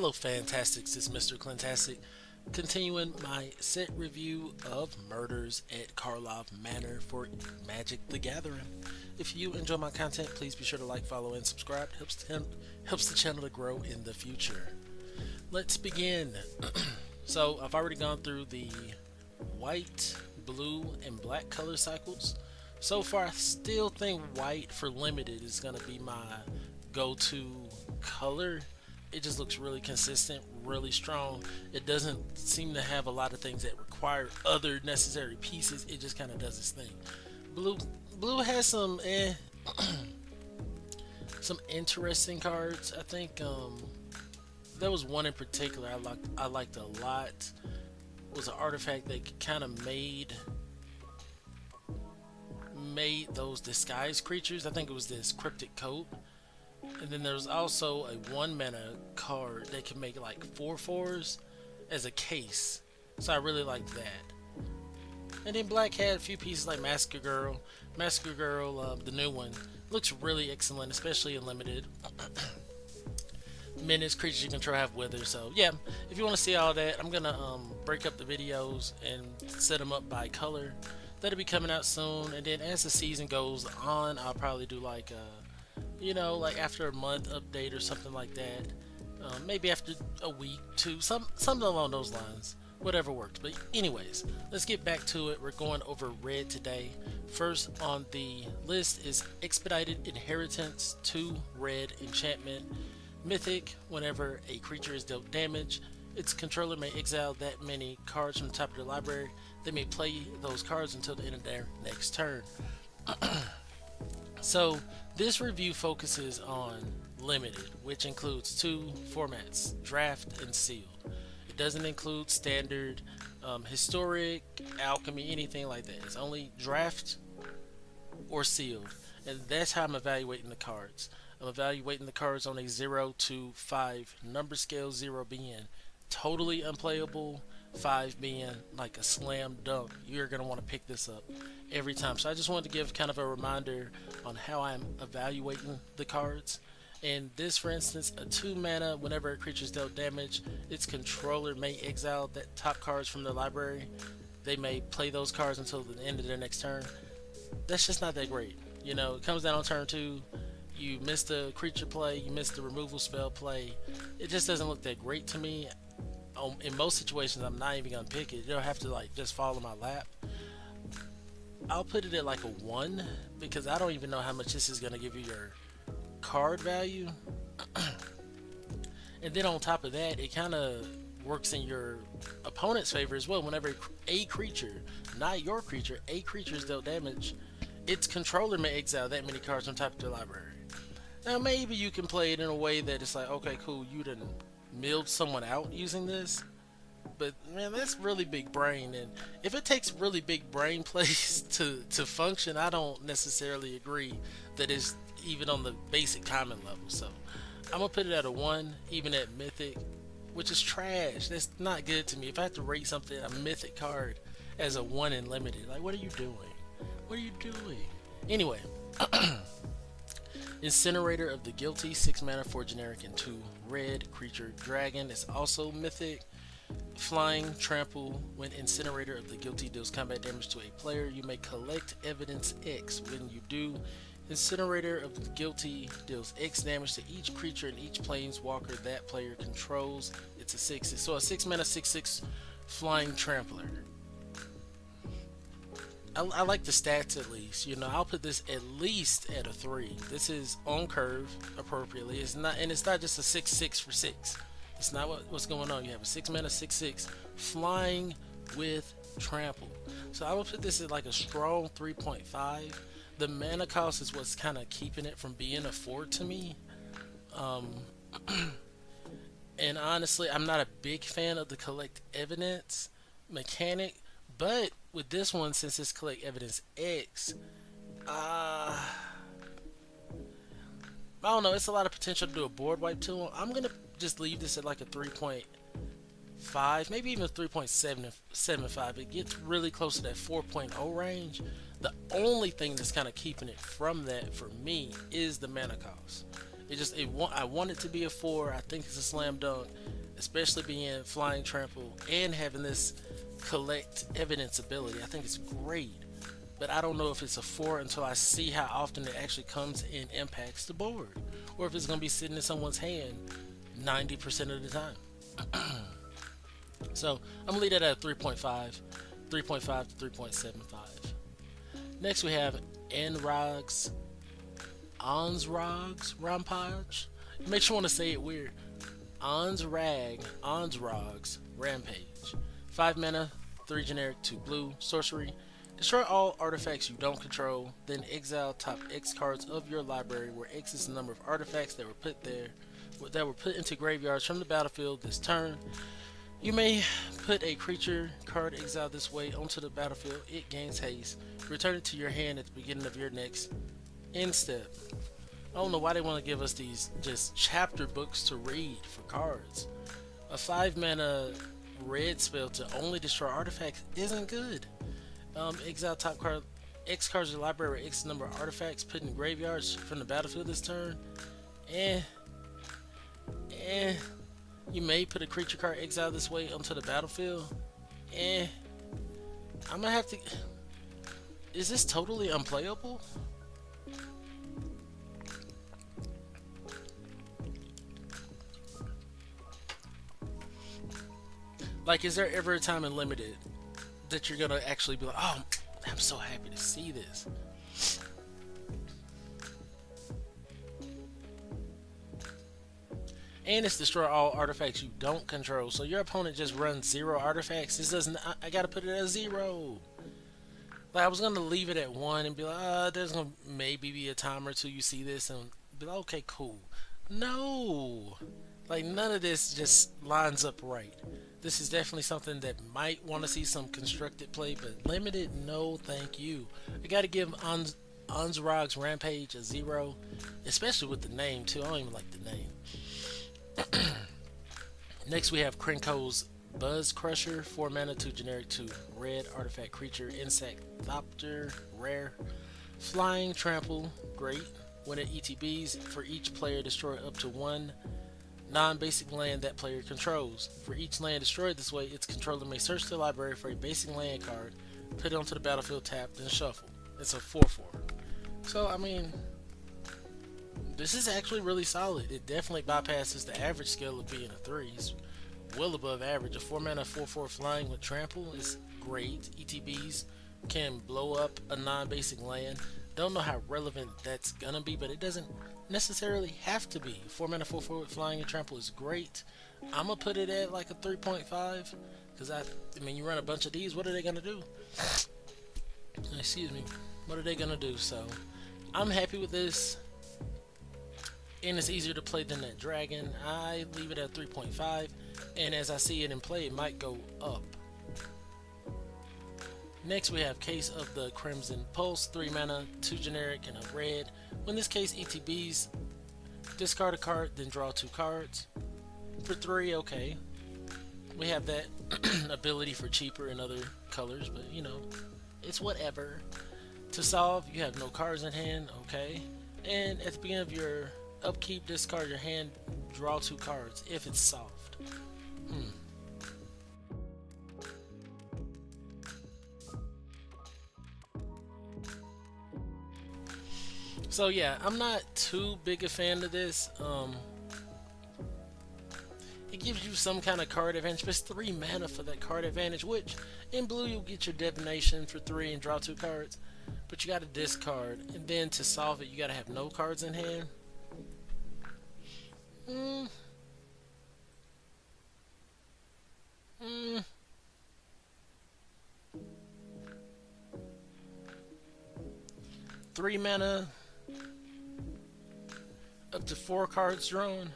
Hello Fantastics, it's Mr.Clintastik, continuing my set review of Murders at Karlov Manor for Magic the Gathering. If you enjoy my content, please be sure to like, follow, and subscribe. Helps the channel to grow in the future. Let's begin. So I've already gone through the white, blue, and black color cycles. So far, I still think white for limited is going to be my go-to color. It just looks really consistent, really strong. It doesn't seem to have a lot of things that require other necessary pieces. It just kind of does its thing. Blue has some some interesting cards. I think there was one in particular I liked a lot. It was an artifact that kind of made those disguised creatures. I think it was this cryptic coat. And then there's also a 1 mana card that can make like 4/4s as a case. So I really like that. And then black had a few pieces like Massacre Girl. Massacre Girl, the new one, looks really excellent, especially in limited. Menace creatures you control have wither. So yeah, if you want to see all that, I'm gonna break up the videos and set them up by color. That'll be coming out soon. And then as the season goes on, I'll probably do like like after a month update or something like that. Maybe after a week, two, something along those lines. Whatever works. But anyways, let's get back to it. We're going over red today. First on the list is Expedited Inheritance, 2 red enchantment. Mythic, whenever a creature is dealt damage, its controller may exile that many cards from the top of their library. They may play those cards until the end of their next turn. So this review focuses on limited, which includes 2 formats, draft and sealed. It doesn't include standard, historic, alchemy, anything like that. It's only draft or sealed, and that's how I'm evaluating the cards. I'm evaluating the cards on a 0 to 5 number scale, 0 being totally unplayable, 5 being like a slam dunk. You're going to want to pick this up every time. So I just wanted to give kind of a reminder on how I'm evaluating the cards. And this, for instance, a 2 mana, whenever a creature is dealt damage, its controller may exile that top cards from their library. They may play those cards until the end of their next turn. That's just not that great. You know, it comes down on turn 2. You missed the creature play, you missed the removal spell play. It just doesn't look that great to me. In most situations, I'm not even gonna pick it. You'll have to like just fall in my lap. I'll put it at like a 1 because I don't even know how much this is gonna give you your card value. And then on top of that, it kind of works in your opponent's favor as well. Whenever a creature, not your creature, a creature is dealt damage, its controller may exile that many cards on top of their library. Now maybe you can play it in a way that it's like, okay, cool, you done milled someone out using this, but man, that's really big brain. And if it takes really big brain plays to function, I don't necessarily agree that it's even on the basic common level. So I'm gonna put it at a 1, even at mythic, which is trash. That's not good to me. If I have to rate something, a mythic card, as a 1 in limited, like, what are you doing? What are you doing? Anyway, Incinerator of the Guilty, 6 mana, 4 generic, and 2 red. Creature dragon is also mythic. Flying, trample. When Incinerator of the Guilty deals combat damage to a player, you may collect evidence X. When you do, Incinerator of the Guilty deals X damage to each creature and each planeswalker that player controls. It's a 6. So a 6 mana, 6/6 flying trampler. I like the stats at least. You know, I'll put this at least at a 3. This is on curve appropriately. It's not, and it's not just a 6/6 for 6. It's not what's going on. You have a 6 mana 6/6 flying with trample. So I will put this at like a strong 3.5. The mana cost is what's kind of keeping it from being a 4 to me. And honestly, I'm not a big fan of the collect evidence mechanic. But with this one, since it's collect evidence X, I don't know, it's a lot of potential to do a board wipe to him. I'm gonna just leave this at like a 3.5, maybe even a 3.75. It gets really close to that 4.0 range. The only thing that's kind of keeping it from that for me is the mana cost. I want it to be a 4. I think it's a slam dunk, especially being flying trample and having this collect evidence ability. I think it's great, but I don't know if it's a 4 until I see how often it actually comes and impacts the board, or if it's going to be sitting in someone's hand 90% of the time. So I'm gonna leave that at 3.5, 3.5 to 3.75. Next we have Anrog's Ansrog's Rampage. It makes you want to say it weird. Ansrog's Rampage. 5 mana, 3 generic, 2 blue, sorcery. Destroy all artifacts you don't control, then exile top X cards of your library, where X is the number of artifacts that were put into graveyards from the battlefield this turn. You may put a creature card exiled this way onto the battlefield. It gains haste. Return it to your hand at the beginning of your next end step. I don't know why they want to give us these just chapter books to read for cards. A 5 mana red spell to only destroy artifacts isn't good. Exile top card X cards of the library, X number of artifacts put in graveyards from the battlefield this turn. You may put a creature card exiled this way onto the battlefield. I'm gonna have to. Is this totally unplayable? Like, is there ever a time in Limited that you're gonna actually be like, oh, I'm so happy to see this? And it's destroy all artifacts you don't control. So your opponent just runs 0 artifacts. This doesn't. I gotta put it at 0. Like, I was gonna leave it at 1 and be like, there's gonna maybe be a time or two you see this and be like, okay, cool. No, like, none of this just lines up right. This is definitely something that might want to see some constructed play, but Limited, no, thank you. I gotta give Ansrog's Rampage a 0, especially with the name too. I don't even like the name. Next we have Krenko's Buzz Crusher, 4 mana, 2 generic, 2 red, artifact creature, Insectopter, rare, flying, trample, great. When it ETBs, for each player destroy up to 1 non-basic land that player controls. For each land destroyed this way, its controller may search the library for a basic land card, put it onto the battlefield tapped, and shuffle. It's a 4/4. So, I mean, this is actually really solid. It definitely bypasses the average scale of being a 3. It's well above average. A 4 mana 4/4 flying with trample is great. ETBs can blow up a non-basic land. Don't know how relevant that's gonna be, but it doesn't necessarily have to be. 4 mana 4/4 with flying and trample is great. I'm gonna put it at like a 3.5 because I mean, you run a bunch of these. What are they gonna do? Excuse me. What are they gonna do? So I'm happy with this. And it's easier to play than that dragon. I leave it at 3.5, and as I see it in play, it might go up. Next we have Case of the Crimson Pulse, 3 mana, 2 generic, and a red. When this case ETBs, discard a card, then draw 2 cards. For 3, okay. We have that ability for cheaper in other colors, but you know, it's whatever. To solve, you have no cards in hand, okay. And at the beginning of your upkeep, discard your hand, draw 2 cards if it's solved. So yeah, I'm not too big a fan of this. It gives you some kind of card advantage, but it's 3 mana for that card advantage, which in blue you'll get your divination for 3 and draw 2 cards, but you gotta discard, and then to solve it you gotta have no cards in hand. 3 mana, up to 4 cards drawn.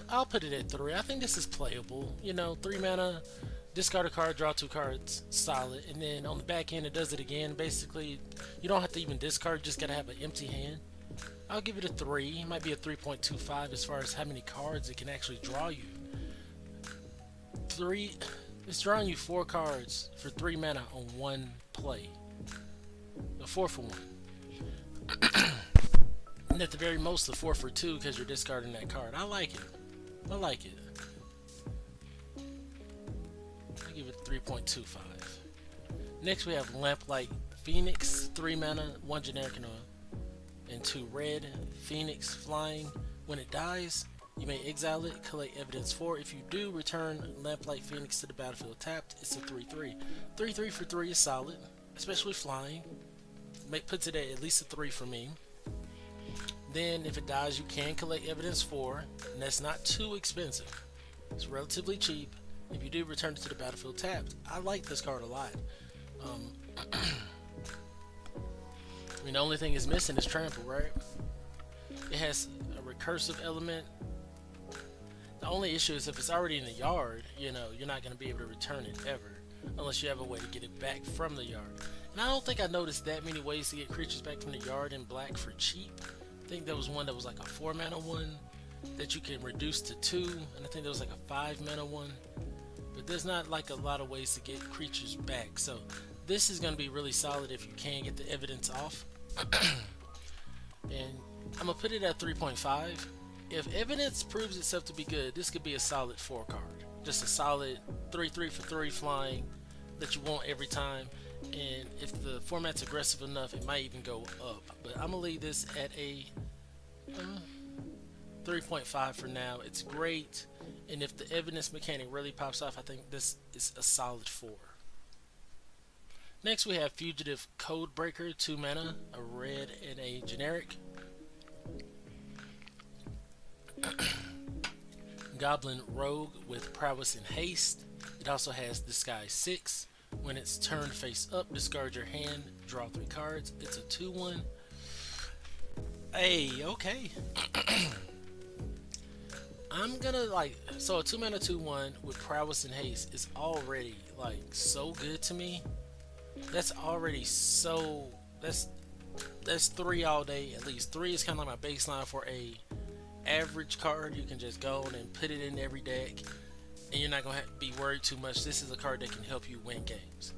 I'll put it at 3. I think this is playable. You know, 3 mana, discard a card, draw 2 cards, solid. And then on the back end, it does it again. Basically, you don't have to even discard, just gotta have an empty hand. I'll give it a 3. It might be a 3.25 as far as how many cards it can actually draw you. 3. It's drawing you 4 cards for 3 mana on 1 play. A 4 for 1. And at the very most, the 4 for 2 because you're discarding that card. I like it. I like it. I give it 3.25. Next we have Lamplight Phoenix, 3 mana, 1 generic and 2 red. Phoenix flying. When it dies, you may exile it, collect evidence 4. If you do, return Lamplight Phoenix to the battlefield tapped. It's a 3/3. 3/3 for 3 is solid, especially flying. Puts it at least a 3 for me. Then if it dies, you can collect evidence 4, and that's not too expensive. It's relatively cheap. If you do, return it to the battlefield tapped. I like this card a lot. I mean, the only thing it's missing is trample, right? It has a recursive element. The only issue is if it's already in the yard, you know, you're not going to be able to return it ever, unless you have a way to get it back from the yard. And I don't think I noticed that many ways to get creatures back from the yard in black for cheap. I think there was one that was like a 4 mana one that you can reduce to 2, and I think there was like a 5 mana one. But there's not like a lot of ways to get creatures back, so this is going to be really solid if you can get the evidence off. And I'm going to put it at 3.5. If evidence proves itself to be good, this could be a solid 4 card. Just a solid 3/3 for 3 flying that you want every time. And if the format's aggressive enough, it might even go up. But I'm going to leave this at a 3.5 for now. It's great. And if the evidence mechanic really pops off, I think this is a solid 4. Next we have Fugitive Codebreaker, 2 mana, a red and a generic. Goblin Rogue with Prowess and Haste. It also has Disguise 6. When it's turned face up, discard your hand, draw 3 cards. It's a 2/1. Hey, okay. I'm gonna so a 2 mana 2/1 with Prowess and Haste is already like so good to me. That's already so that's 3 all day at least. 3 is kind of like my baseline for a average card. You can just go and put it in every deck, and you're not gonna be worried too much. This is a card that can help you win games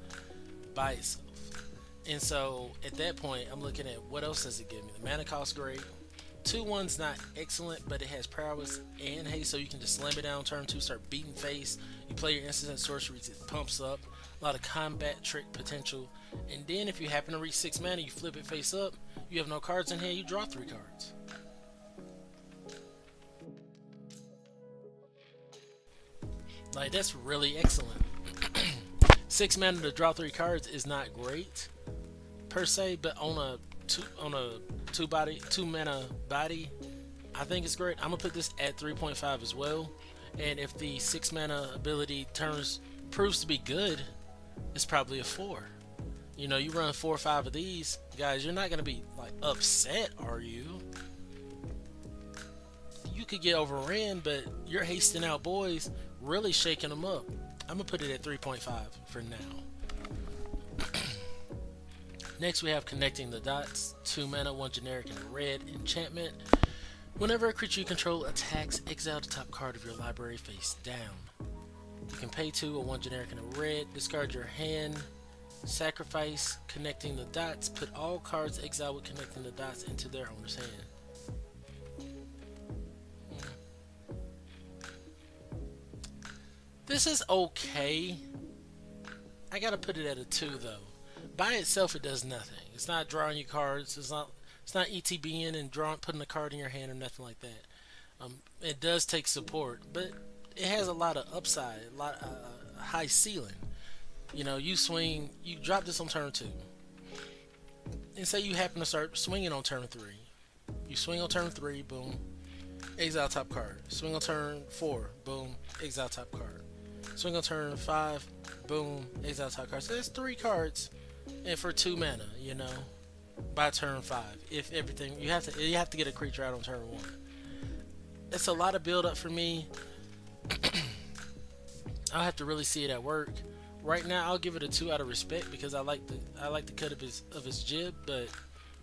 by itself. And so at that point, I'm looking at what else does it give me. The mana cost great. 2/1's not excellent, but it has Prowess and Haste, so you can just slam it down turn 2, start beating face. You play your instants and sorceries, it pumps up. A lot of combat trick potential. And then if you happen to reach 6 mana, you flip it face up. You have no cards in hand, you draw 3 cards. Like, that's really excellent. 6 mana to draw 3 cards is not great per se, but on a 2 mana body, I think it's great. I'm gonna put this at 3.5 as well. And if the 6 mana ability proves to be good, it's probably a 4. You know, you run 4 or 5 of these, guys, you're not gonna be like upset, are you? You could get overran, but you're hasting out boys, really shaking them up. I'm gonna put it at 3.5 for now. Next we have Connecting the Dots, 2 mana, 1 generic and a red enchantment. Whenever a creature you control attacks, exile the top card of your library face down. You can pay 2 or 1 generic and a red, discard your hand, sacrifice Connecting the Dots, put all cards exiled with Connecting the Dots into their owner's hand. This is okay. I gotta put it at a 2 though. By itself, it does nothing. It's not drawing you cards. It's not ETBing and putting a card in your hand or nothing like that. It does take support, but it has a lot of upside, a lot high ceiling. You know, you drop this on turn 2, and say you happen to start swinging on turn 3. You swing on turn 3, boom, exile top card. Swing on turn 4, boom, exile top card. Swing on turn 5, boom, exile top card. So that's 3 cards, and for 2 mana, you know, by turn 5. If everything, you have to get a creature out on turn 1. It's a lot of build up for me. I'll have to really see it at work. Right now, I'll give it a 2 out of respect because I like the cut of his jib. But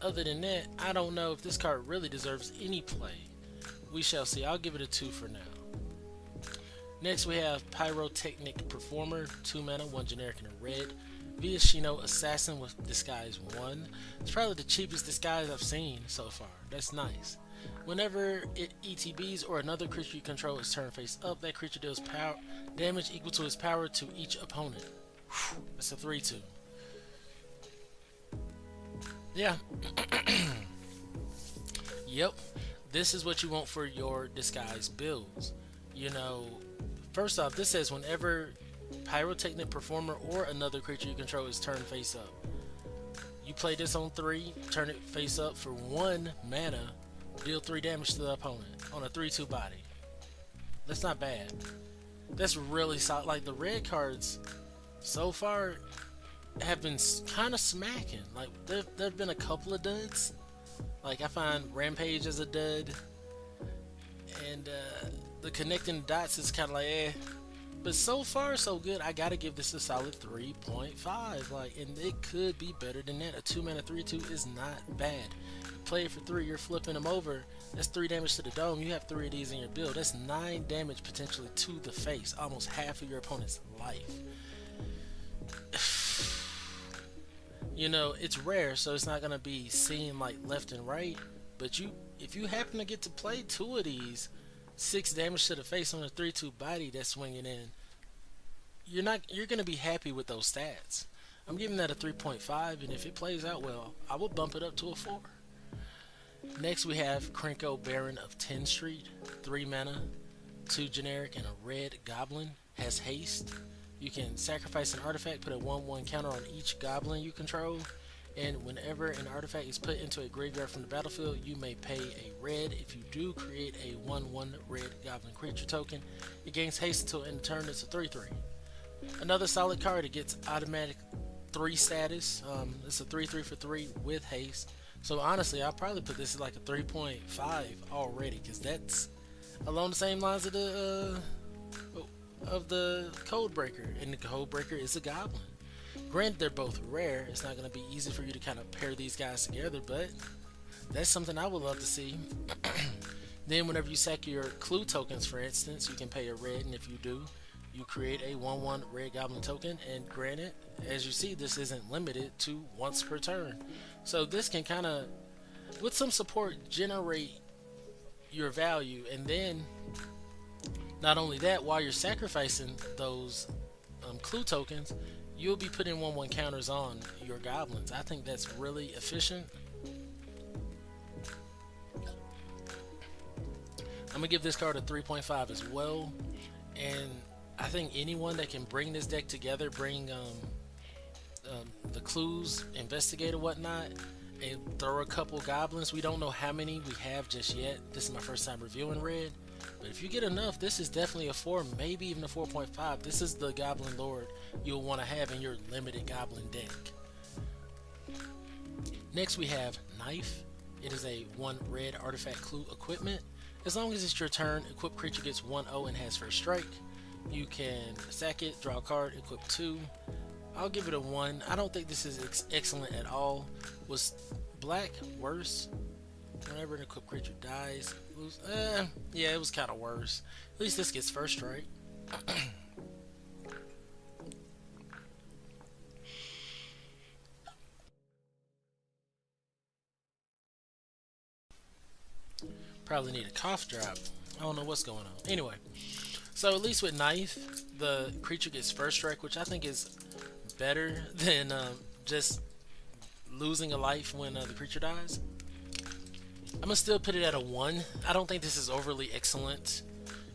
other than that, I don't know if this card really deserves any play. We shall see. I'll give it a 2 for now. Next, we have Pyrotechnic Performer, 2 mana, 1 generic and a red. Viashino Assassin with Disguise 1. It's probably the cheapest disguise I've seen so far. That's nice. Whenever it ETBs or another creature you control is turned face up, that creature deals power damage equal to its power to each opponent. Whew, that's a 3/2. Yeah. Yep. This is what you want for your disguise builds. You know, first off, this says whenever Pyrotechnic Performer or another creature you control is turned face up. You play this on 3, turn it face up for 1 mana, deal 3 damage to the opponent on a 3/2 body. That's not bad. That's really solid. Like, the red cards so far have been kind of smacking. Like, there have been a couple of duds. Like, I find Rampage as a dud, and the connecting dots is kind of like eh. But so far, so good. I gotta give this a solid 3.5. Like, and it could be better than that. A 2-mana 3/2 is not bad. You play it for 3, you're flipping them over. That's 3 damage to the dome. You have 3 of these in your build. That's 9 damage potentially to the face. Almost half of your opponent's life. You know, it's rare, so it's not gonna be seen like left and right. But if you happen to get to play 2 of these, 6 damage to the face on a 3/2 body that's swinging in, you're gonna be happy with those stats. I'm giving that a 3.5, and if it plays out well, I will bump it up to a 4. Next we have Krenko Baron of 10 Street, 3 mana, 2 generic, and a red goblin. Has haste. You can sacrifice an artifact, put a 1/1 counter on each goblin you control, and whenever an artifact is put into a graveyard from the battlefield, you may pay a red. If you do create a 1/1 red goblin creature token, it gains haste until end of turn. It's a 3/3. Another solid card. It gets automatic 3 status. It's a 3/3 for 3 with haste. So honestly, I'll probably put this as like a 3.5 already, because that's along the same lines of the Codebreaker, and the Codebreaker is a goblin. Granted, they're both rare. It's not going to be easy for you to kind of pair these guys together, but that's something I would love to see. Then whenever you sack your clue tokens, for instance, you can pay a red, and if you do, you create a 1/1 red goblin token. And granted, as you see, this isn't limited to once per turn. So this can kind of, with some support, generate your value. And then, not only that, while you're sacrificing those clue tokens, you'll be putting 1/1 counters on your goblins. I think that's really efficient. I'm gonna give this card a 3.5 as well, and I think anyone that can bring this deck together, bring the clues, investigate or whatnot, and throw a couple goblins. We don't know how many we have just yet. This is my first time reviewing red, but if you get enough, this is definitely a 4, maybe even a 4.5. This is the Goblin Lord you'll want to have in your limited goblin deck. Next we have Knife. It is a 1 red artifact clue equipment. As long as it's your turn, equipped creature gets 1/0 and has first strike. You can sack it, draw a card, equip 2. I'll give it a 1. I don't think this is excellent at all. Was black worse? Whenever an equipped creature dies, yeah, it was kind of worse. At least this gets first strike. Probably need a cough drop. I don't know what's going on. Anyway, so at least with Knife, the creature gets first strike, which I think is better than just losing a life when the creature dies. I'm gonna still put it at a 1. I don't think this is overly excellent.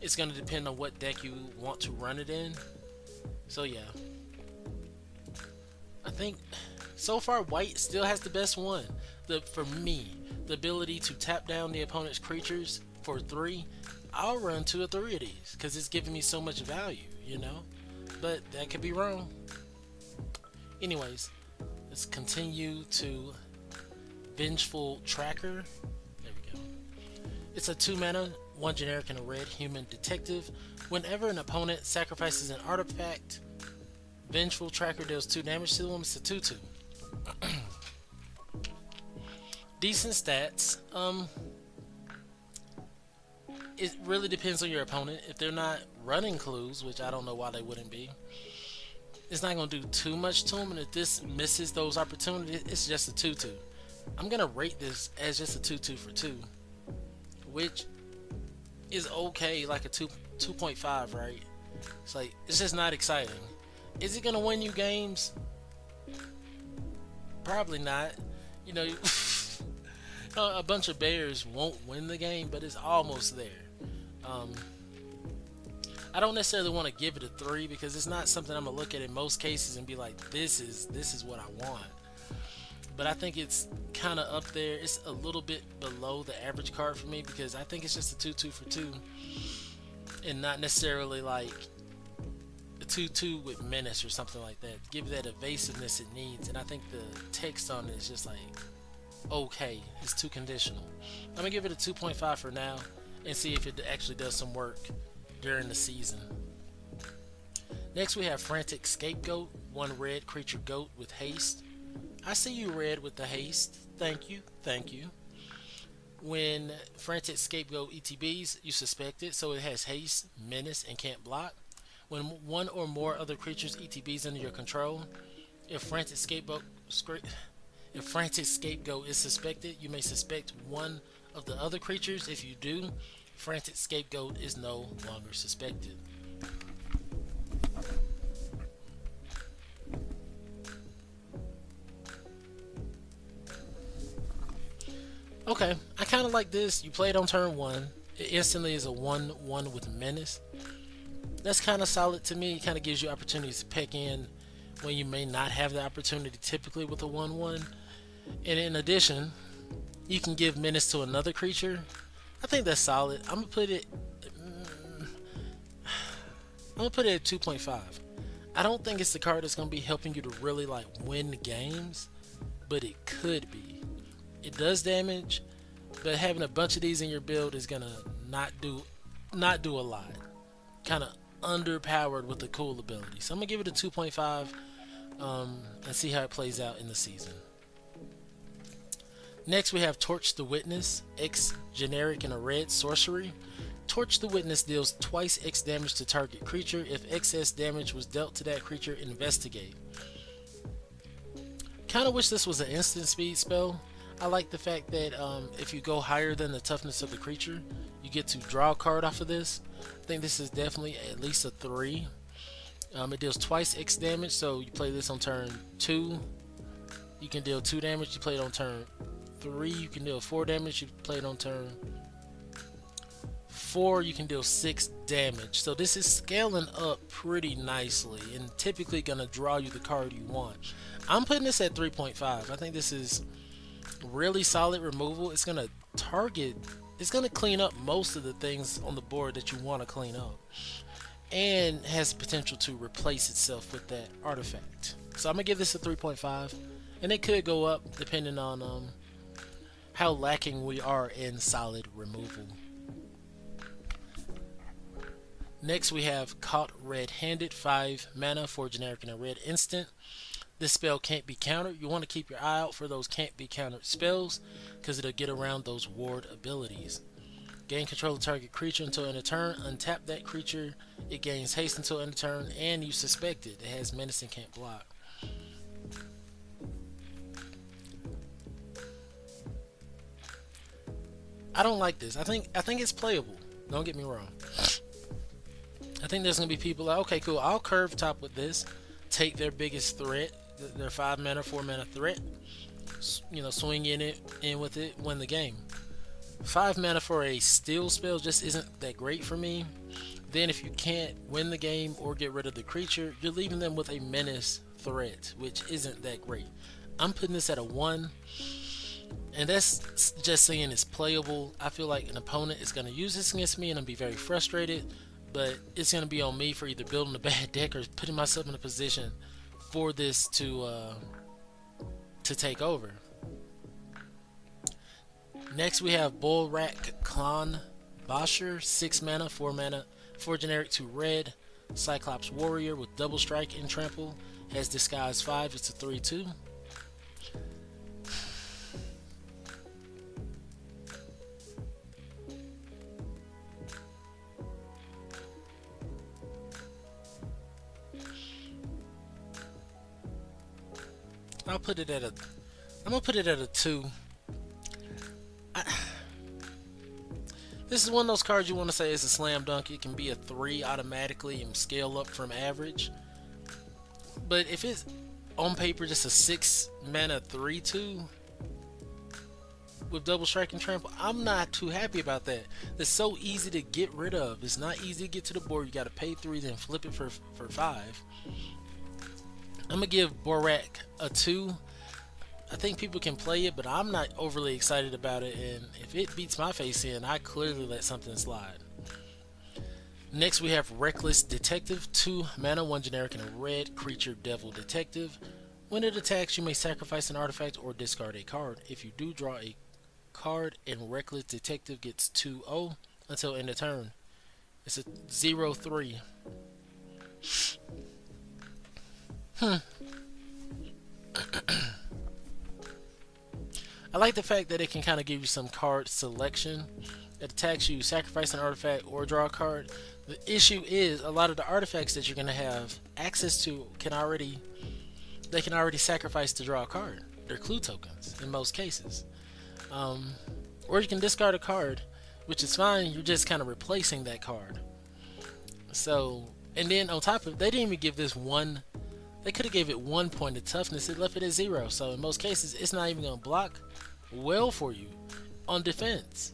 It's gonna depend on what deck you want to run it in. So yeah, I think so far white still has the best one. For me, the ability to tap down the opponent's creatures for 3. I'll run 2 or 3 of these because it's giving me so much value, you know. But that could be wrong. Anyways, let's continue to Vengeful Tracker. There we go. It's a 2 mana, 1 generic, and a red human detective. Whenever an opponent sacrifices an artifact, Vengeful Tracker deals 2 damage to them. It's a 2/2. Decent stats. It really depends on your opponent. If they're not running clues, which I don't know why they wouldn't be, it's not going to do too much to him. And if this misses those opportunities, it's just a 2/2. I'm going to rate this as just a 2/2 for 2, which is okay, like a 2.5, right? It's like, it's just not exciting. Is it going to win you games? Probably not. You know, a bunch of bears won't win the game, but it's almost there. Um, I don't necessarily want to give it a 3 because it's not something I'm gonna look at in most cases and be like, this is what I want. But I think it's kind of up there. It's a little bit below the average card for me because I think it's just a 2/2 for 2, and not necessarily like a 2/2 with menace or something like that. Give that evasiveness it needs, and I think the text on it is just like okay. It's too conditional. I'm gonna give it a 2.5 for now and see if it actually does some work during the season. Next we have Frantic Scapegoat, 1 red creature goat with haste. I see you, red, with the haste. Thank you, thank you. When Frantic Scapegoat ETBs, you suspect it, so it has haste, menace, and can't block. When one or more other creatures ETBs under your control, if Frantic Scapegoat if Frantic Scapegoat is suspected, you may suspect one of the other creatures. If you do, Frantic Scapegoat is no longer suspected. Okay, I kind of like this. You play it on turn 1. It instantly is a 1/1 with menace. That's kind of solid to me. It kind of gives you opportunities to peck in when you may not have the opportunity typically with a 1/1. And in addition, you can give menace to another creature. I think that's solid. I'm gonna put it at 2.5. I don't think it's the card that's gonna be helping you to really like win games, but it could be. It does damage, but having a bunch of these in your build is gonna not do a lot. Kind of underpowered with the cool ability. So I'm gonna give it a 2.5 and see how it plays out in the season. Next we have Torch the Witness, X generic and a red sorcery. Torch the Witness deals twice X damage to target creature. If excess damage was dealt to that creature, investigate. Kind of wish this was an instant speed spell. I like the fact that if you go higher than the toughness of the creature, you get to draw a card off of this. I think this is definitely at least a 3. It deals twice X damage, so you play this on turn 2. You can deal 2 damage. You play it on turn 3. You can deal 4 damage. You play it on turn 4. You can deal 6 damage. So this is scaling up pretty nicely and typically gonna draw you the card you want. I'm putting this at 3.5. I think this is really solid removal. It's gonna clean up most of the things on the board that you want to clean up, and has the potential to replace itself with that artifact. So I'm gonna give this a 3.5, and it could go up depending on how lacking we are in solid removal. Next we have Caught Red-Handed, 5 mana for generic and a red instant. This spell can't be countered. You want to keep your eye out for those can't be countered spells because it'll get around those ward abilities. Gain control of target creature until end of turn. Untap that creature. It gains haste until end of turn, and you suspect it. It has menace and can't block. I don't like this. I think it's playable. Don't get me wrong. I think there's gonna be people like, okay, cool. I'll curve top with this. Take their biggest threat, their 5 mana, 4 mana threat. Swing in with it, win the game. 5 mana for a steal spell just isn't that great for me. Then if you can't win the game or get rid of the creature, you're leaving them with a menace threat, which isn't that great. I'm putting this at a 1, and that's just saying it's playable. I feel like an opponent is going to use this against me and I'll be very frustrated, but it's going to be on me for either building a bad deck or putting myself in a position for this to take over. Next we have Bullrack Clan Bosher, 6 mana, 4 mana, 4 generic, 2 red, Cyclops Warrior with double strike and trample, has disguise 5, it's a 3/2. I'll put it at a. I'm gonna put it at a 2. I, this is one of those cards you want to say is a slam dunk. It can be a 3 automatically and scale up from average. But if it's on paper just a 6 mana 3/2 with double strike and trample, I'm not too happy about that. It's so easy to get rid of. It's not easy to get to the board. You got to pay 3 then flip it for 5. I'm gonna give Borak a 2. I think people can play it, but I'm not overly excited about it, and if it beats my face in, I clearly let something slide. Next we have Reckless Detective, 2 mana, 1 generic and a red creature devil detective. When it attacks, you may sacrifice an artifact or discard a card. If you do, draw a card, and Reckless Detective gets 2/0 until end of turn. It's a 0/3. I like the fact that it can kind of give you some card selection. It attacks you, sacrifice an artifact, or draw a card. The issue is a lot of the artifacts that you're going to have access to can already sacrifice to draw a card. They're clue tokens in most cases. Or you can discard a card, which is fine. You're just kind of replacing that card. So, and then on top of it, they didn't even give this one. They could have gave it 1 point of toughness. It left it at 0. So in most cases, it's not even going to block well for you on defense.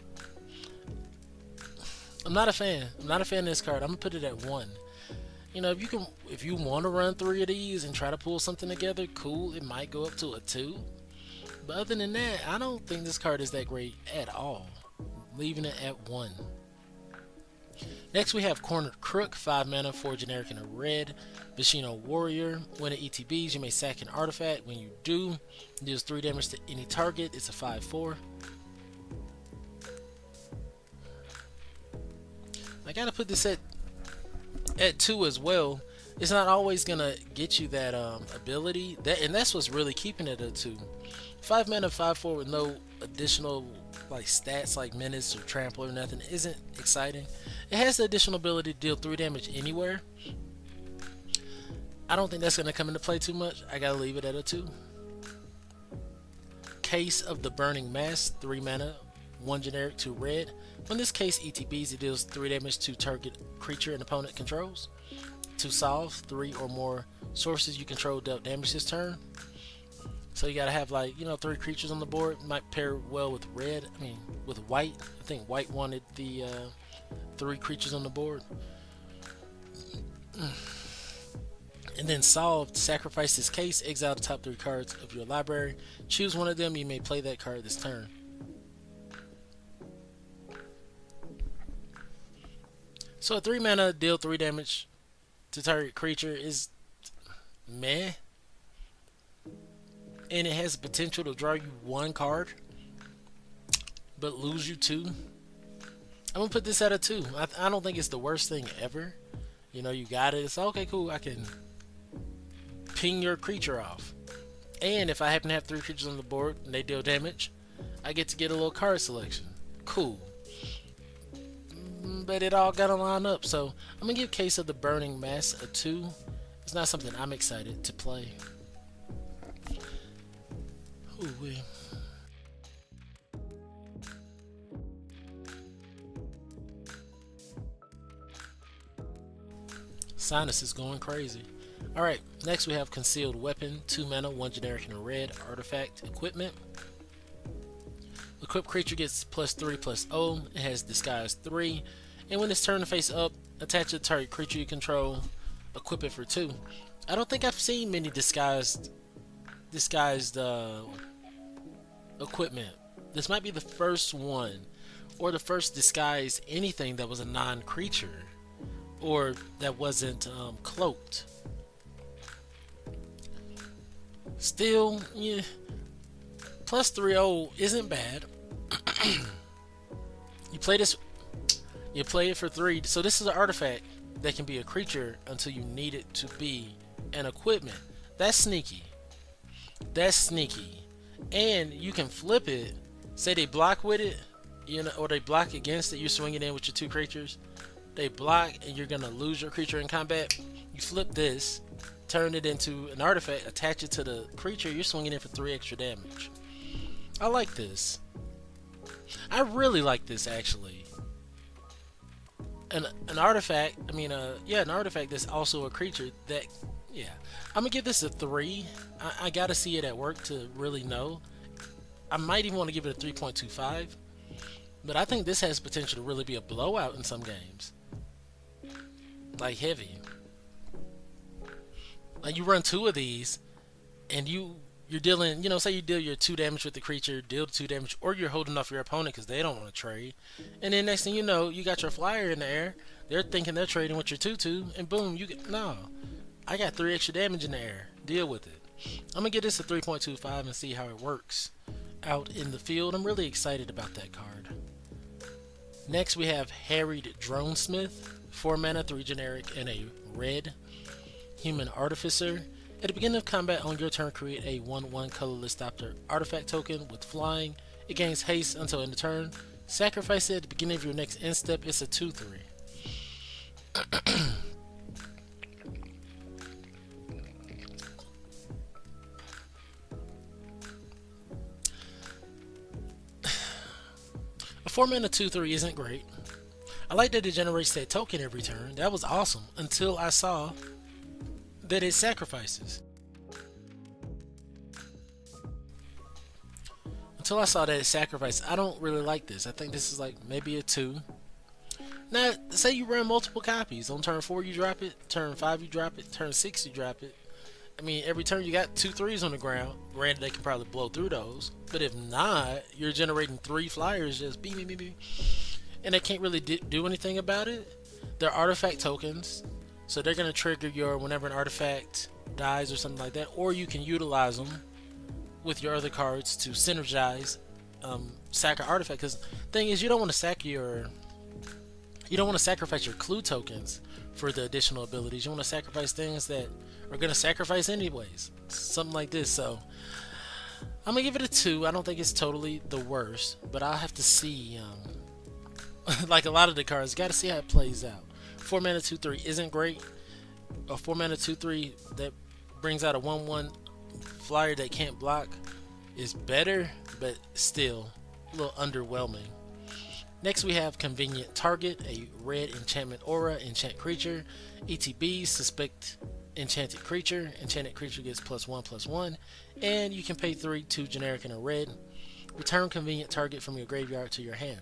I'm not a fan. I'm not a fan of this card. I'm gonna put it at 1. You know, if you want to run 3 of these and try to pull something together, cool. It might go up to a 2. But other than that, I don't think this card is that great at all. Leaving it at 1. Next we have Cornered Crook, 5 mana, 4 generic and a red. Vishino Warrior. When it ETBs, you may sack an artifact. When you do, it deals 3 damage to any target. It's a 5/4. I gotta put this at 2 as well. It's not always gonna get you that ability. And that's what's really keeping it at 2. 5 mana, 5/4 with no additional like stats like menace or trample or nothing isn't exciting. It has the additional ability to deal 3 damage anywhere. I don't think that's gonna come into play too much. I gotta leave it at a 2. Case of the Burning Mass, 3 mana, 1 generic, 2 red. When this case ETBs, it deals 3 damage to target creature an opponent controls. To solve, 3 or more sources you control dealt damage this turn. So you gotta have 3 creatures on the board. Might pair well with red. I mean, with white. I think white wanted the 3 creatures on the board. And then solved, sacrifice this case, exile the top 3 cards of your library. Choose one of them. You may play that card this turn. So a 3 mana, deal 3 damage to target creature is meh. And it has the potential to draw you 1 card, but lose you 2. I'm gonna put this at a 2. I don't think it's the worst thing ever. You know, you got it. It's okay, cool. I can ping your creature off. And if I happen to have 3 creatures on the board and they deal damage, I get to get a little card selection. Cool. But it all got to line up. So I'm gonna give Case of the Burning Mass a 2. It's not something I'm excited to play. Ooh-wee. Sinus is going crazy. Alright, next we have Concealed Weapon, 2 mana, 1 generic and a red, artifact, equipment. Equipped creature gets +3/+0. It has Disguise 3. And when it's turned face up, attach a target creature you control, equip it for 2. I don't think I've seen many disguised equipment. This might be the first one, or the first disguise anything that was a non-creature, or that wasn't cloaked. Still, yeah, +3/0 isn't bad. You play it for 3. So this is an artifact that can be a creature until you need it to be an equipment. That's sneaky. That's sneaky. And you can flip it. Say they block with it, or they block against it. You're swinging in with your 2 creatures. They block, and you're gonna lose your creature in combat. You flip this, turn it into an artifact, attach it to the creature, you're swinging in for 3 extra damage. I like this. I really like this actually. An artifact, yeah, an artifact that's also a creature that, yeah. I'm gonna give this a 3. I gotta see it at work to really know. I might even want to give it a 3.25. But I think this has potential to really be a blowout in some games. Like heavy. Like you run 2 of these, and you're dealing, say you deal your 2 damage with the creature, deal 2 damage, or you're holding off your opponent because they don't want to trade. And then next thing you know, you got your flyer in the air. They're thinking they're trading with your 2/2, and boom, you get no. I got 3 extra damage in the air. Deal with it. I'm gonna give this a 3.25 and see how it works out in the field. I'm really excited about that card. Next we have Harried Dronesmith, 4 mana, 3 generic, and a red human artificer. At the beginning of combat on your turn, create a 1/1 colorless Doppler artifact token with flying. It gains haste until end of turn. Sacrifice it at the beginning of your next end step. It's a 2/3. A 4 mana 2/3 isn't great. I like that it generates that token every turn. That was awesome until I saw that it sacrifices. Until I saw that it sacrifices. I don't really like this. I think this is like maybe a 2. Now, say you run multiple copies. On turn 4 you drop it, turn 5 you drop it, turn 6 you drop it. I mean, every turn you got 2 3s on the ground. Granted, they can probably blow through those. But if not, you're generating 3 flyers just beep, beep, beep, beep. And they can't really do anything about it. They're artifact tokens. So they're going to trigger your whenever an artifact dies or something like that. Or you can utilize them with your other cards to synergize sack an artifact. Because the thing is, you don't want to sacrifice your clue tokens for the additional abilities. You want to sacrifice things that are going to sacrifice anyways. Something like this. So I'm going to give it a 2. I don't think it's totally the worst. But I'll have to see. Like a lot of the cards, got to see how it plays out. 4 mana 2/3 isn't great. A 4 mana 2/3 that brings out a 1/1 flyer that can't block is better, but still a little underwhelming. Next we have Convenient Target, a red enchantment aura, enchant creature. ETB, suspect enchanted creature. Enchanted creature gets +1/+1, and you can pay 3, 2 generic and a red. Return Convenient Target from your graveyard to your hand.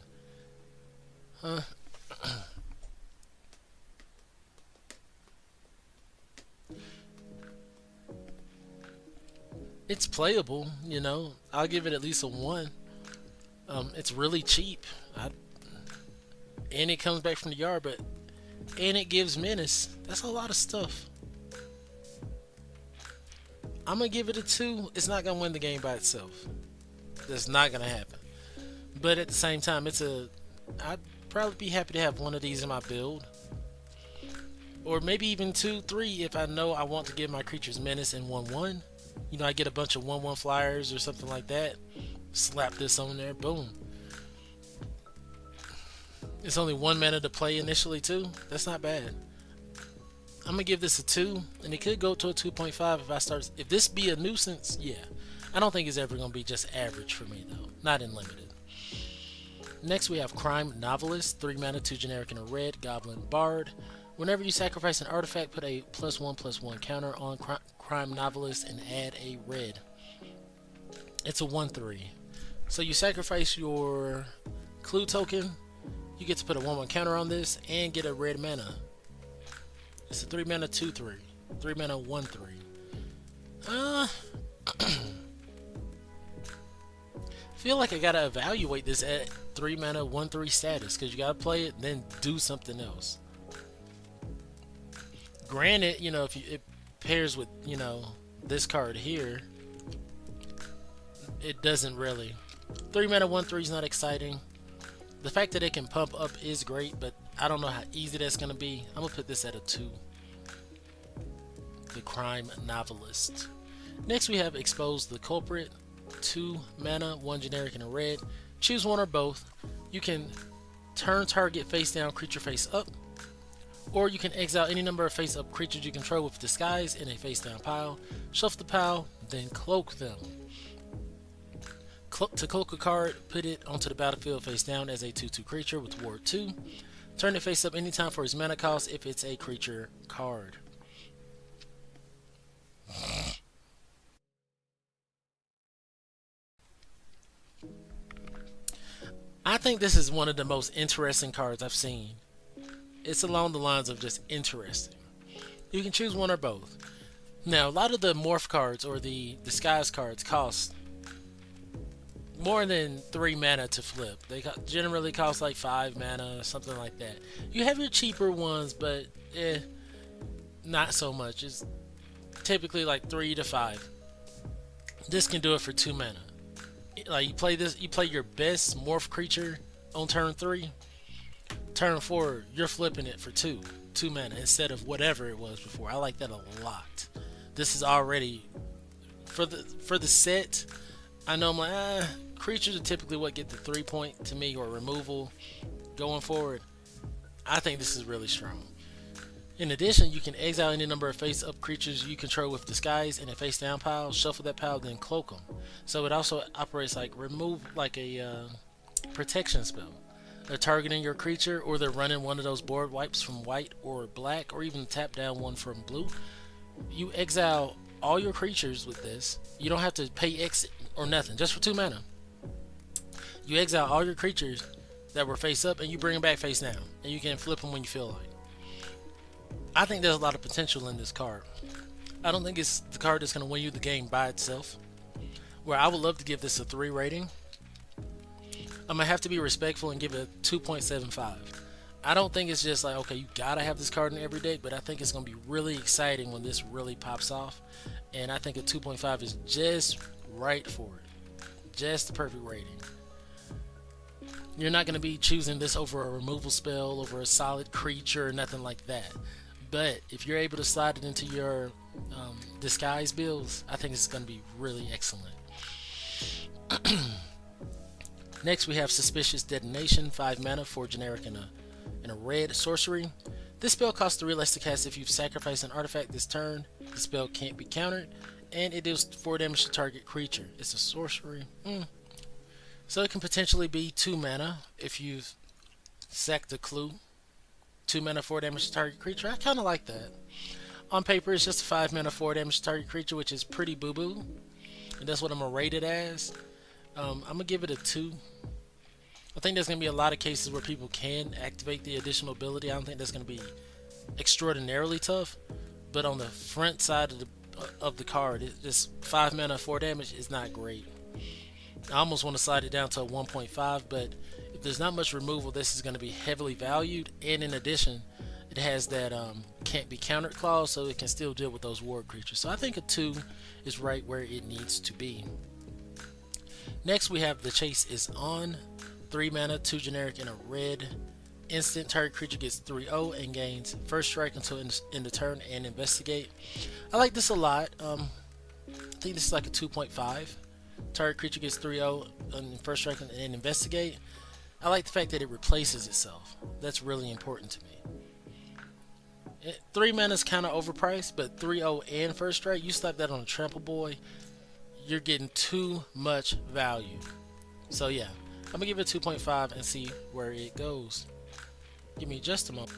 It's playable, I'll give it at least a 1. It's really cheap. And it comes back from the yard, and it gives menace. That's a lot of stuff. I'm gonna give it a 2. It's not gonna win the game by itself. That's not gonna happen. But at the same time, I'd probably be happy to have one of these in my build. Or maybe even 2, 3 if I know I want to give my creatures menace in 1/1. I get a bunch of 1/1 flyers or something like that. Slap this on there, boom. It's only 1 mana to play initially too. That's not bad. I'm gonna give this a 2, and it could go to a 2.5 if this be a nuisance. Yeah, I don't think it's ever gonna be just average for me though. Not in limited. Next we have Crime Novelist, 3 mana, 2 generic and a red, Goblin Bard. Whenever you sacrifice an artifact, put a +1/+1 counter on Crime Novelist and add a red. It's a 1/3. So you sacrifice your clue token, you get to put a 1/1 counter on this and get a red mana. It's a 3 mana 2/3. 3 mana 1/3. Feel like I gotta evaluate this at 3 mana 1/3 status, because you gotta play it then do something else. Granted, if it pairs with this card here, it doesn't really. 3 mana 1/3 is not exciting. The fact that it can pump up is great, but I don't know how easy that's gonna be. I'm gonna put this at a 2. The Crime Novelist. Next we have Expose the Culprit, 2 mana, 1 generic and a red. Choose one or both. You can turn target face down, creature face up, Or you can exile any number of face-up creatures you control with Disguise in a face-down pile, shuffle the pile, then cloak them. To cloak a card, put it onto the battlefield face down as a 2/2 creature with Ward 2. Turn it face up anytime for its mana cost if it's a creature card. I think this is one of the most interesting cards I've seen. It's along the lines of just interesting. You can choose one or both. Now, a lot of the morph cards or the disguise cards cost more than 3 mana to flip. They generally cost like 5 mana, something like that. You have your cheaper ones, but not so much. It's typically like 3 to 5. This can do it for 2 mana. Like you play your best morph creature on turn 3. Turn 4, you're flipping it for 2 mana instead of whatever it was before. I like that a lot. This is already for the set. I know I'm like, creatures are typically what get the 3-point to me or removal going forward. I think this is really strong. In addition, you can exile any number of face-up creatures you control with Disguise in a face-down pile, shuffle that pile, then cloak them. So it also operates like a protection spell. They're targeting your creature, or they're running one of those board wipes from white or black, or even tap down one from blue. You exile all your creatures with this. You don't have to pay exit or nothing, just for 2 mana. You exile all your creatures that were face up and you bring them back face down, and you can flip them when you feel like. I think there's a lot of potential in this card. I don't think it's the card that's going to win you the game by itself. Where I would love to give this a 3 rating, I'm going to have to be respectful and give it a 2.75. I don't think it's just like, okay, you gotta have this card in every deck, but I think it's going to be really exciting when this really pops off. And I think a 2.5 is just right for it. Just the perfect rating. You're not going to be choosing this over a removal spell, over a solid creature, or nothing like that. But if you're able to slide it into your disguise builds, I think it's going to be really excellent. Next, we have Suspicious Detonation, 5 mana, 4 generic and a red sorcery. This spell costs 3 less to cast if you've sacrificed an artifact this turn. The spell can't be countered, and it deals 4 damage to target creature. It's a sorcery. So it can potentially be 2 mana if you've sacked a clue. 2 mana, 4 damage to target creature. I kind of like that. On paper, it's just a 5 mana, 4 damage to target creature, which is pretty boo-boo. And that's what I'm going to rate it as. I'm going to give it a 2. I think there's going to be a lot of cases where people can activate the additional ability. I don't think that's going to be extraordinarily tough. But on the front side of the card, this 5 mana, 4 damage is not great. I almost want to slide it down to a 1.5, but if there's not much removal, this is going to be heavily valued. And in addition, it has that can't be countered clause, so it can still deal with those ward creatures. So I think a 2 is right where it needs to be. Next, we have The Chase is On. 3 mana, 2 generic, and a red. Instant target creature gets 3/0 and gains first strike until end of turn and investigate. I like this a lot. I think this is like a 2.5. Target creature gets 3/0 on first strike and investigate. I like the fact that it replaces itself. That's really important to me. 3 mana is kind of overpriced, but 3/0 and first strike, you slap that on a trample boy, you're getting too much value. So yeah, I'm gonna give it a 2.5 and see where it goes. Give me just a moment.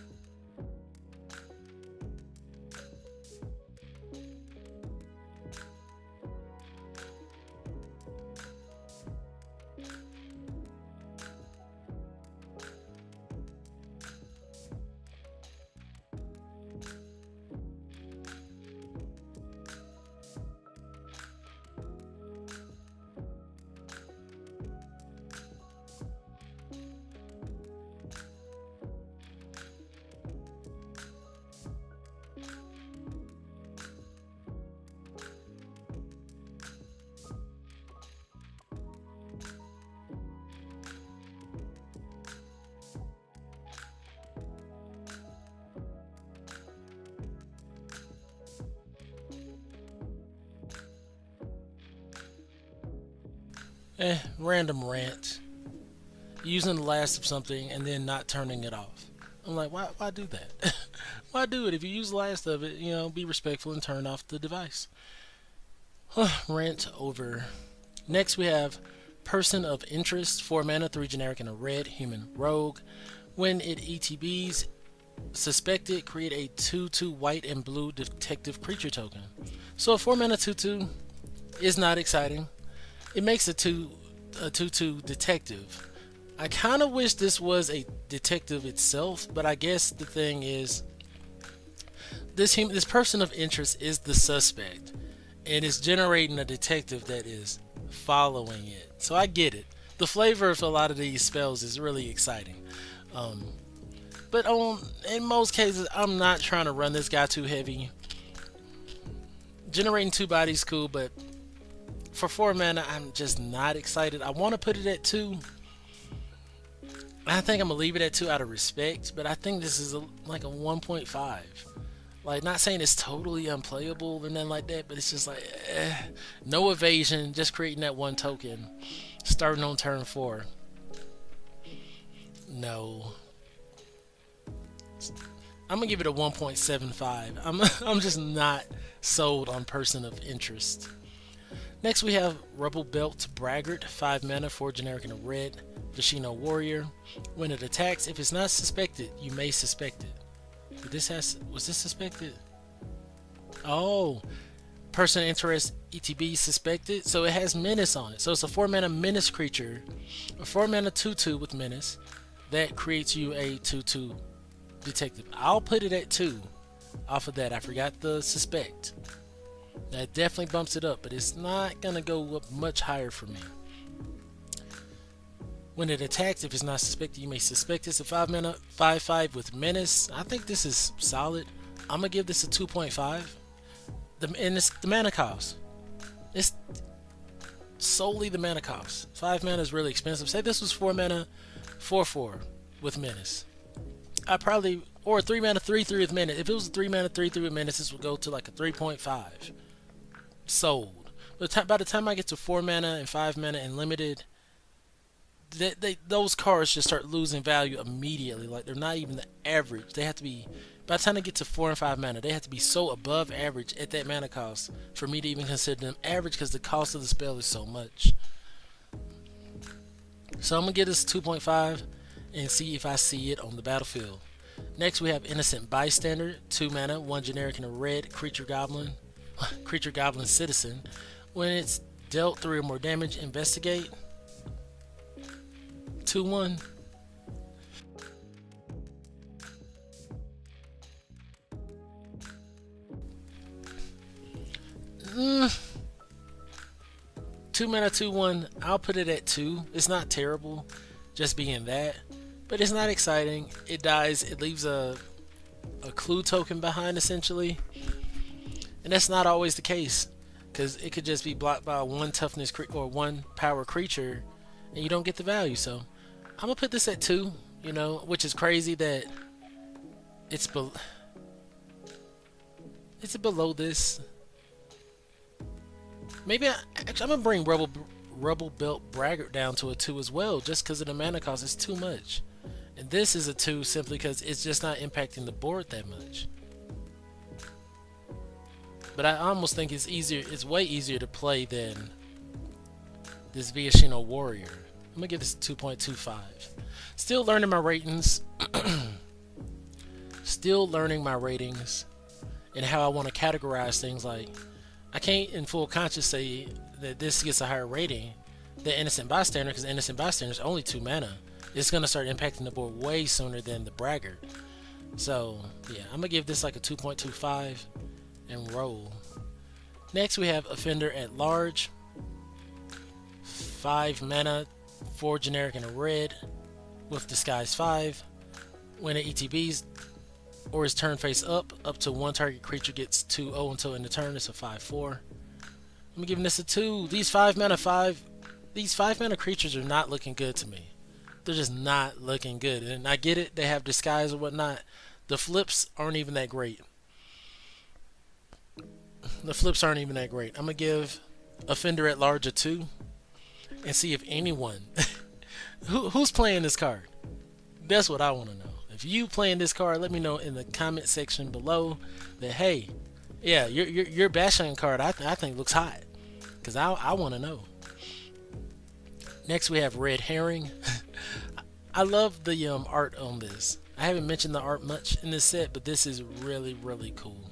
Random rant. Using the last of something and then not turning it off. I'm like, why do that? Why do it? If you use the last of it, be respectful and turn off the device. Rant over. Next we have Person of Interest, 4 mana, 3 generic and a red, human rogue. When it ETBs, suspected, create a 2/2 white and blue detective creature token. So a 4 mana 2/2 is not exciting. It makes a 2/2 detective. I kind of wish this was a detective itself, but I guess the thing is, this person of interest is the suspect, and it's generating a detective that is following it. So I get it. The flavor of a lot of these spells is really exciting. But in most cases, I'm not trying to run this guy too heavy. Generating 2 bodies cool, but for 4 mana, I'm just not excited. I want to put it at 2. I think I'm gonna leave it at 2 out of respect, but I think this is like a 1.5. Like, not saying it's totally unplayable or nothing like that, but it's just like, no evasion, just creating that 1 token, starting on turn 4. No. I'm gonna give it a 1.75. I'm just not sold on Person of Interest. Next we have Rubble Belt Braggart, 5 mana, 4 generic and a red, Vishino Warrior. When it attacks, if it's not suspected, you may suspect it. Was this suspected? Oh, Person of Interest ETB suspected, so it has menace on it. So it's a 4 mana menace creature, a 4 mana 2/2 with menace that creates you a 2/2 detective. I'll put it at 2 off of that. I forgot the suspect. That definitely bumps it up, but it's not gonna go up much higher for me. When it attacks, if it's not suspected, you may suspect it's a 5 mana 5/5 with menace. I think this is solid. I'm gonna give this a 2.5. And it's the mana cost. It's solely the mana cost. 5 mana is really expensive. Say this was 4 mana 4/4 with menace. Or 3 mana 3/3 with menace. If it was a 3 mana 3/3 with menace, this would go to like a 3.5. Sold. But by the time I get to 4 mana and 5 mana and limited, those cards just start losing value immediately. Like, they're not even the average. They have to be, by the time they get to 4 and 5 mana, they have to be so above average at that mana cost for me to even consider them average, because the cost of the spell is so much. So I'm gonna give this 2.5 and see if I see it on the battlefield. Next we have Innocent Bystander, 2 mana, 1 generic and a red, creature goblin citizen. When it's dealt 3 or more damage, investigate. 2/1. Mm. 2 mana 2/1. I'll put it at 2. It's not terrible, just being that, but it's not exciting. It dies. It leaves a clue token behind, essentially, and that's not always the case, because it could just be blocked by 1 toughness or 1 power creature, and you don't get the value. So I'm gonna put this at 2, which is crazy that it's below this. Maybe I'm gonna bring Rubble Belt Braggart down to a 2 as well, just because of the mana cost. It's too much. And this is a 2 simply because it's just not impacting the board that much. But I almost think it's way easier to play than this Vishino Warrior. I'm gonna give this a 2.25. Still learning my ratings. Still learning my ratings and how I want to categorize things. Like, I can't in full conscience say that this gets a higher rating than Innocent Bystander, because Innocent Bystander is only 2 mana. It's gonna start impacting the board way sooner than the Braggart. So yeah, I'm gonna give this like a 2.25 and roll. Next we have Offender at Large, 5 mana, 4 generic and a red with disguise 5. When it ETBs or is turn face up to 1 target creature gets 2/0 until end of turn. It's a 5/4. I'm giving this a 2. These 5 mana creatures are not looking good to me. They're just not looking good. And I get it, they have disguise or whatnot. The flips aren't even that great. I'm gonna give Offender at Large a 2 and see if anyone who's playing this card. That's what I want to know. If you playing this card, let me know in the comment section below that, hey, yeah, your Bastion card I think looks hot, because I want to know. Next we have Red Herring. I love the art on this. I haven't mentioned the art much in this set, but this is really, really cool.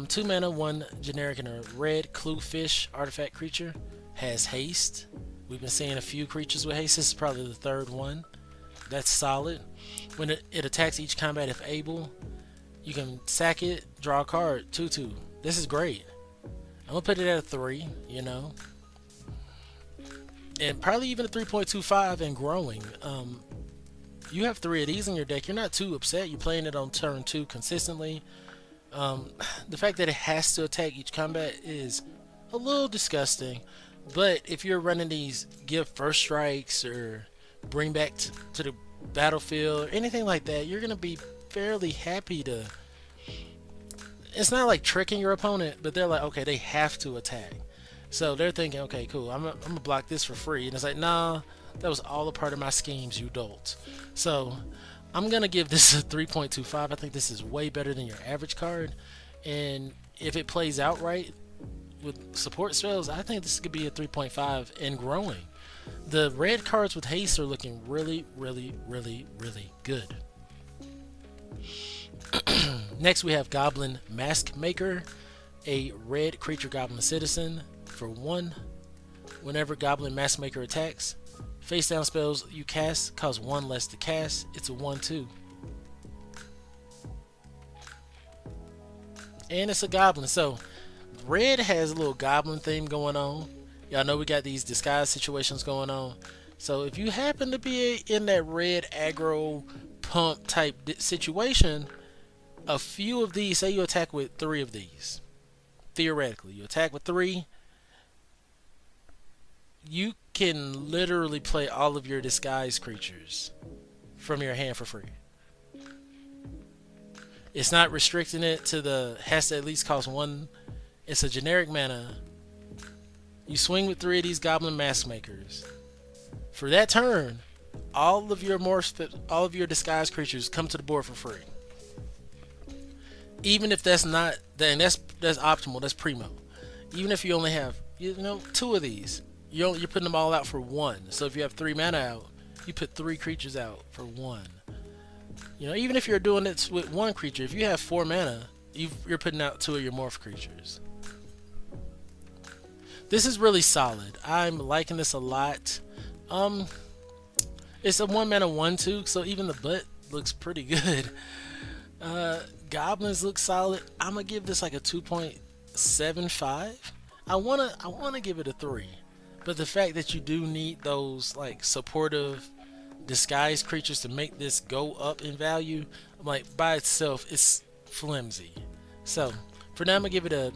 2 mana, 1 generic, and a red cluefish artifact creature. Has haste. We've been seeing a few creatures with haste. This is probably the third one. That's solid. When it attacks each combat if able, you can sack it, draw a card, 2/2. This is great. I'm gonna put it at a 3, you know, and probably even a 3.25 and growing. You have 3 of these in your deck. You're not too upset. You're playing it on turn 2 consistently. The fact that it has to attack each combat is a little disgusting, but if you're running these give first strikes or bring back to the battlefield or anything like that, you're gonna be fairly happy to. It's not like tricking your opponent, but they're like, okay, they have to attack, so they're thinking, okay, cool, I'm gonna block this for free, and it's like, nah, that was all a part of my schemes, you dolt. So I'm gonna give this a 3.25. I think this is way better than your average card, and if it plays out right with support spells, I think this could be a 3.5 and growing. The red cards with haste are looking really, really, really, really good. Next we have Goblin Mask Maker, a red creature goblin citizen for 1. Whenever Goblin Mask Maker attacks, face down spells you cast cost 1 less to cast. It's a 1/2. And it's a goblin, so red has a little goblin theme going on. Y'all know we got these disguise situations going on. So if you happen to be in that red aggro pump type situation, a few of these, say you attack with 3 of these. Theoretically, you attack with 3. You can literally play all of your disguise creatures from your hand for free. It's not restricting it to the has to at least cost 1. It's a generic mana. You swing with 3 of these Goblin Mask Makers. For that turn, all of your disguise creatures come to the board for free. Even if that's not, then that's optimal. That's primo. Even if you only have 2 of these, you're putting them all out for 1. So if you have 3 mana out, you put 3 creatures out for 1. Even if you're doing it with 1 creature, if you have 4 mana, you're putting out 2 of your morph creatures. This is really solid. I'm liking this a lot. It's a 1 mana 1/2, so even the butt looks pretty good. Goblins look solid. I'm gonna give this like a 2.75. I wanna give it a 3, but the fact that you do need those like supportive disguise creatures to make this go up in value, I'm like, by itself it's flimsy. So for now, I'm gonna give it a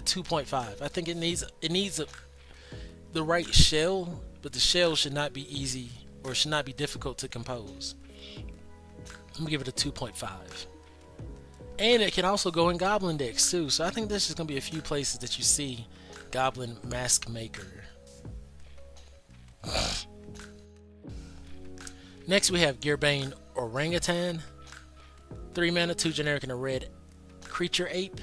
2.5. I think it needs the right shell, but the shell should not be easy or should not be difficult to compose. I'm gonna give it a 2.5. And it can also go in Goblin decks too, so I think there's just gonna be a few places that you see Goblin Mask Maker. Next we have Gearbane Orangutan. 3 mana, 2 generic, and a red creature ape.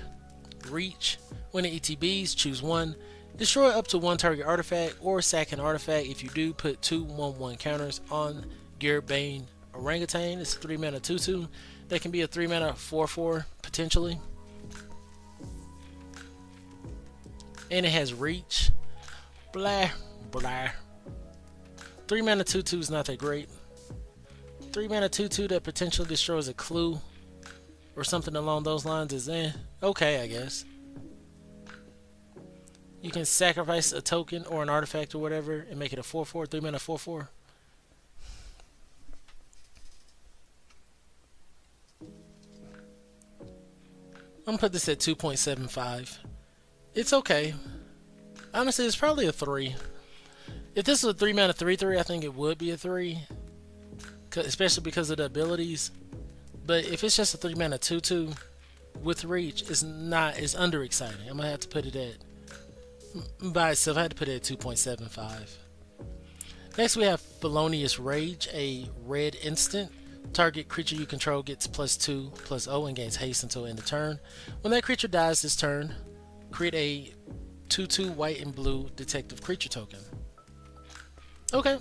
Reach. When it ETBs, choose 1. Destroy up to 1 target artifact or sack an artifact. If you do, put 2 1/1 counters on Gearbane Orangutan. It's a 3 mana 2/2. That can be a 3 mana 4/4 potentially. And it has reach. Blah blah. 3 mana 2/2 is not that great. 3 mana 2/2 that potentially destroys a clue or something along those lines is okay, I guess. You can sacrifice a token or an artifact or whatever and make it a 4/4, 3 mana 4/4. I'm gonna put this at 2.75. It's okay. Honestly, it's probably a 3. If this was a 3 mana 3/3, I think it would be a 3, especially because of the abilities. But if it's just a 3 mana 2/2 with reach, it's under exciting. I'm gonna have to put it at, by itself, I had to put it at 2.75. Next we have Felonious Rage, a red instant, Target creature you control gets +2/+0 and gains haste until end of turn. When that creature dies this turn, create a 2/2 white and blue detective creature token. Okay,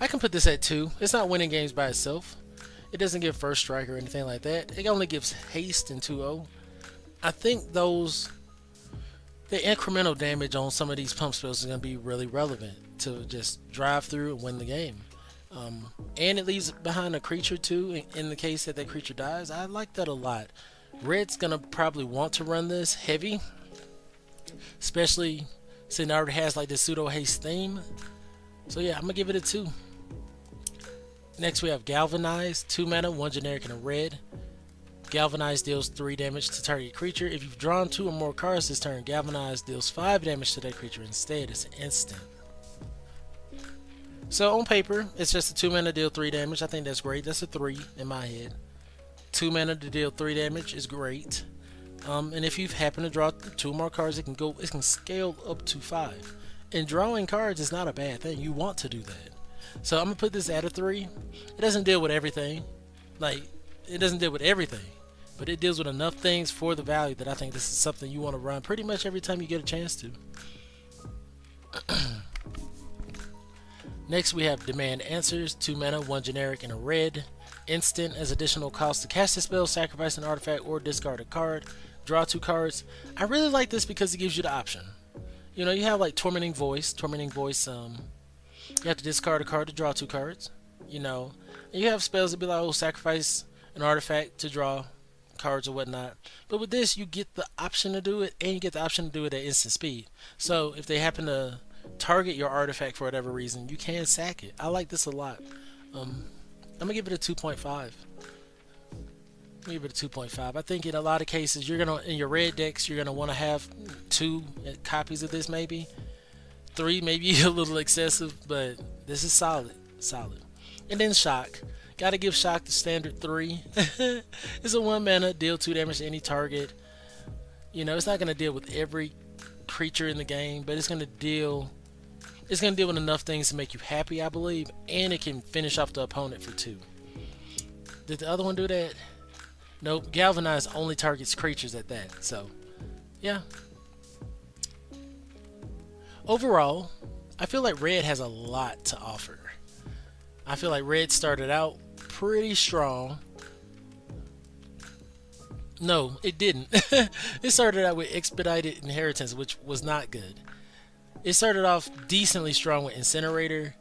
I can put this at 2. It's not winning games by itself. It doesn't give first strike or anything like that. It only gives haste and 2/0. I think the incremental damage on some of these pump spells is going to be really relevant to just drive through and win the game. And it leaves behind a creature too in the case that that creature dies. I like that a lot. Red's going to probably want to run this heavy, especially since it already has like this pseudo haste theme. So yeah, I'm going to give it a 2. Next we have Galvanize, 2 mana, 1 generic and a red. Galvanize deals 3 damage to target creature. If you've drawn 2 or more cards this turn, Galvanize deals 5 damage to that creature instead. It's instant. So on paper, it's just a 2 mana deal 3 damage. I think that's great. That's a 3 in my head. 2 mana to deal 3 damage is great. And if you've happened to draw 2 more cards, it can scale up to 5. And drawing cards is not a bad thing. You want to do that. So I'm gonna put this at a 3. It doesn't deal with everything. It doesn't deal with everything, but it deals with enough things for the value that I think this is something you want to run pretty much every time you get a chance to. Next we have Demand Answers, 2 mana, 1 generic and a red. Instant as additional cost to cast a spell, sacrifice an artifact or discard a card. Draw 2 cards. I really like this because it gives you the option. You know, you have like Tormenting Voice. You have to discard a card to draw 2 cards. You know, and you have spells that be like, oh, sacrifice an artifact to draw cards or whatnot. But with this, you get the option to do it, and you get the option to do it at instant speed. So if they happen to target your artifact for whatever reason, you can sack it. I like this a lot. I'm gonna give it a 2.5. Give it a 2.5. I think in a lot of cases, in your red decks, you're gonna want to have 2 copies of this, maybe 3, maybe a little excessive, but this is solid. And then Shock. Gotta give Shock the standard 3. It's a 1 mana, deal 2 damage to any target. You know, it's not gonna deal with every creature in the game, but it's gonna deal with enough things to make you happy, I believe, and it can finish off the opponent for 2. Did the other one do that? Nope. Galvanize only targets creatures at that. So, yeah. Overall, I feel like Red has a lot to offer. I feel like Red started out pretty strong. No, it didn't. It started out with Expedited Inheritance, which was not good. It started off decently strong with Incinerator,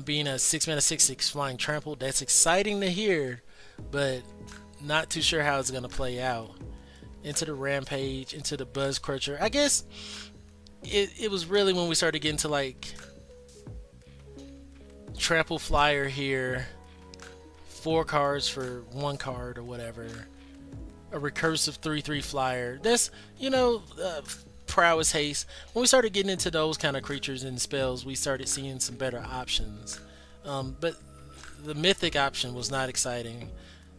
being a 6 mana 6/6 flying trample. That's exciting to hear, but not too sure how it's going to play out. Into the Rampage, into the Buzz Crusher. I guess it was really when we started getting to like Trample Flyer here, 4 cards for 1 card or whatever. A recursive 3/3 flyer. That's, you know, prowess haste. When we started getting into those kind of creatures and spells, we started seeing some better options. But the mythic option was not exciting.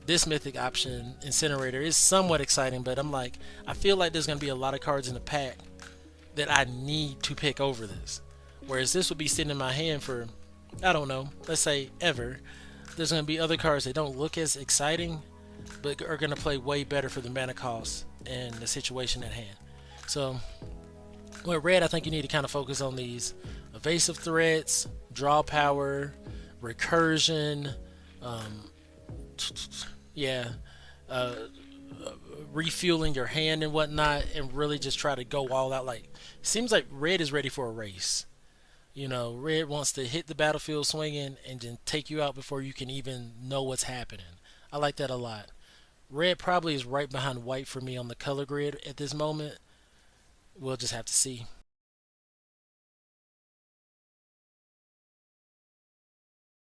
This mythic option, Incinerator, is somewhat exciting, but I feel like there's going to be a lot of cards in the pack that I need to pick over this. Whereas this would be sitting in my hand for, I don't know, let's say ever. There's going to be other cards that don't look as exciting, but are going to play way better for the mana cost and the situation at hand. So, with Red, I think you need to kind of focus on these evasive threats, draw power, recursion, refueling your hand and whatnot, and really just try to go all out. Like, it seems like Red is ready for a race. You know, Red wants to hit the battlefield swinging and then take you out before you can even know what's happening. I like that a lot. Red probably is right behind White for me on the color grid at this moment. We'll just have to see.